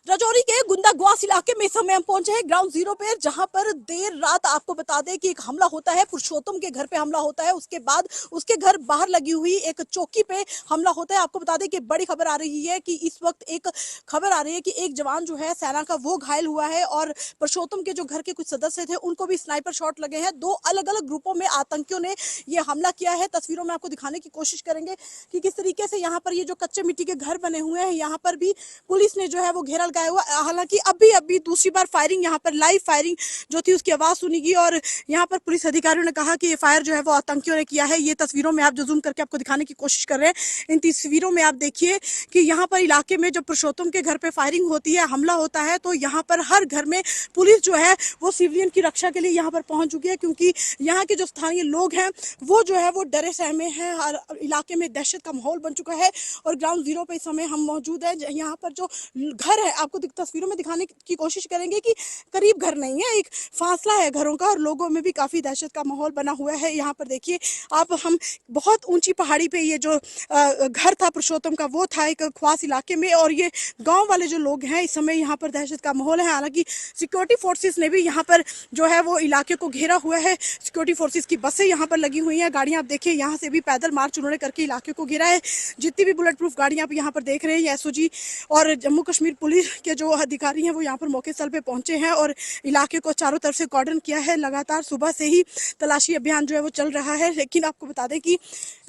राजौरी के गुंदा ग्वास इलाके में इस समय हम पहुंचे हैं ग्राउंड जीरो पे, जहां पर देर रात आपको बता दें कि एक हमला होता है। पुरुषोत्तम के घर पे हमला होता है, उसके बाद उसके घर बाहर लगी हुई एक चौकी पे हमला होता है। आपको बता दें कि बड़ी खबर आ रही है कि इस वक्त एक खबर आ रही है कि एक जवान जो है सेना का वो घायल हुआ है और पुरुषोत्तम के जो घर के कुछ सदस्य थे उनको भी स्नाइपर शॉट लगे हैं। दो अलग अलग ग्रुपों में आतंकियों ने ये हमला किया है। तस्वीरों में आपको दिखाने की कोशिश करेंगे कि किस तरीके से यहाँ पर ये जो कच्चे मिट्टी के घर बने हुए हैं, यहाँ पर भी पुलिस ने जो है वो घेरा लगाया हुआ। हालांकि अभी अभी दूसरी बार फायरिंग, यहाँ पर लाइव फायरिंग जो थी उसकी आवाज सुनी गई और यहाँ पर पुलिस अधिकारियों ने कहा कि ये फायर जो है वो आतंकियों ने किया है। ये तस्वीरों में आप जो जूम करके आपको दिखाने की कोशिश कर रहे हैं, इन तस्वीरों में आप देखिए कि यहाँ पर इलाके में जब पुरुषोत्तम के घर पे फायरिंग होती है, हमला होता है, तो यहाँ पर हर घर में पुलिस जो है वो सिविलियन की रक्षा के लिए यहाँ पर पहुंच चुकी है, क्योंकि यहाँ के जो स्थानीय लोग हैं वो जो है वो डरे सहमे हैं। हर इलाके में दहशत का माहौल बन चुका है और ग्राउंड जीरो पे इस समय हम मौजूद हैं। यहाँ पर जो घर है आपको तस्वीरों में दिखाने की कोशिश करेंगे कि करीब घर नहीं है, एक फासला है घरों का और लोगों में भी काफी दहशत का माहौल बना हुआ है। यहाँ पर देखिए आप, हम बहुत ऊंची पहाड़ी पे ये जो घर था पुरुषोत्तम का वो था एक ख्वास इलाके में, और ये गांव वाले जो लोग हैं इस समय यहाँ पर दहशत का माहौल है। हालांकि सिक्योरिटी फोर्सेस ने भी यहाँ पर जो है वो इलाके को घेरा हुआ है। सिक्योरिटी फोर्सेस की बसें यहाँ पर लगी हुई हैं, गाड़ियां आप देखिए यहाँ से भी पैदल मार्च उन्होंने करके इलाके को घेरा है। जितनी भी बुलेट प्रूफ गाड़ियां आप यहाँ पर देख रहे हैं, एसओजी और जम्मू कश्मीर पुलिस के जो अधिकारी हैं वो यहाँ पर मौके स्थल पे पहुंचे हैं और इलाके को चारों तरफ से कॉर्डन किया है। लगातार सुबह से ही तलाशी अभियान जो है वो चल रहा है, लेकिन आपको बता दें कि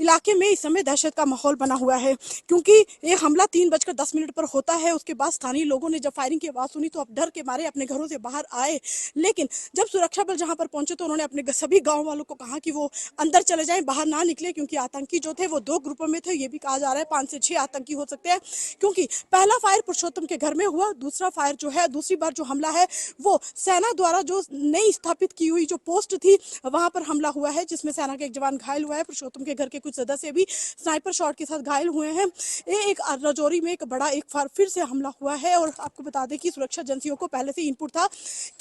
इलाके में इस समय दहशत का माहौल बना हुआ है, क्योंकि ये हमला 3:10 पर होता है। उसके बाद स्थानीय लोगों ने जब फायरिंग की आवाज सुनी तो अब डर के मारे अपने घरों से बाहर आए, लेकिन जब सुरक्षा बल जहां पर पहुंचे तो उन्होंने अपने सभी गांव वालों को कहा कि वो अंदर चले जाएं, बाहर ना निकले, क्योंकि आतंकी जो थे वो दो ग्रुपों में थे। ये भी कहा जा रहा है 5 से 6 आतंकी हो सकते हैं, क्योंकि पहला फायर पुरुषोत्तम के घर में हुआ, दूसरा फायर जो है, दूसरी बार जो हमला है वो सेना द्वारा जो नई स्थापित की हुई जो पोस्ट थी वहां पर हमला हुआ है, जिसमें सेना का एक जवान घायल हुआ है। पुरुषोत्तम के घर के कुछ सदस्य भी स्नाइपर शॉट के साथ घायल हुए हैं। ये एक राजौरी में एक बड़ा एक फिर से हमला हुआ है और आपको बता दें कि सुरक्षा एजेंसियों को पहले से इनपुट था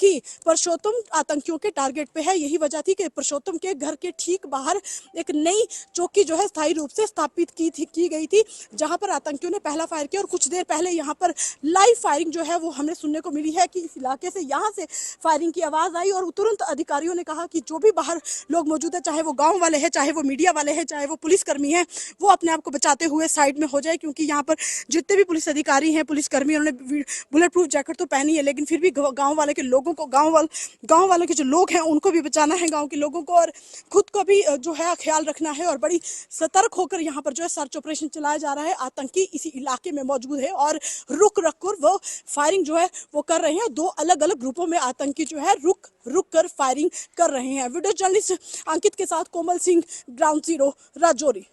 कि पुरुषोत्तम आतंकियों के टारगेट पे है। यही वजह थी कि पुरुषोत्तम के घर के ठीक बाहर एक नई चौकी जो है स्थायी रूप से स्थापित की गई थी, जहां पर आतंकियों ने पहला फायर किया। और कुछ देर पहले यहाँ पर लाइव फायरिंग जो है वो हमें सुनने को मिली है कि इस इलाके से यहाँ से फायरिंग की आवाज आई और तुरंत अधिकारियों ने कहा कि जो भी बाहर लोग मौजूद है, चाहे वो गांव वाले हैं, चाहे वो मीडिया वाले हैं, चाहे वो पुलिसकर्मी हैं, वो अपने आप को बचाते हुए साइड में हो जाए, क्योंकि यहाँ पर जितने भी पुलिस अधिकारी हैं, पुलिसकर्मी, उन्होंने बुलेट प्रूफ जैकेट तो पहनी है, लेकिन फिर भी गाँव वाले के लोगों को, गाँव वाले के जो लोग हैं उनको भी बचाना है, गाँव के लोगों को, और खुद को भी जो है ख्याल रखना है। और बड़ी सतर्क होकर यहाँ पर जो है सर्च ऑपरेशन चलाया जा रहा है। आतंकी इसी इलाके में मौजूद है और रुक कर वो फायरिंग जो है वो कर रहे हैं। दो अलग अलग ग्रुपों में आतंकी जो है रुक कर फायरिंग कर रहे हैं। वीडियो जर्नलिस्ट अंकित के साथ कोमल सिंह, ग्राउंड जीरो, राजौरी।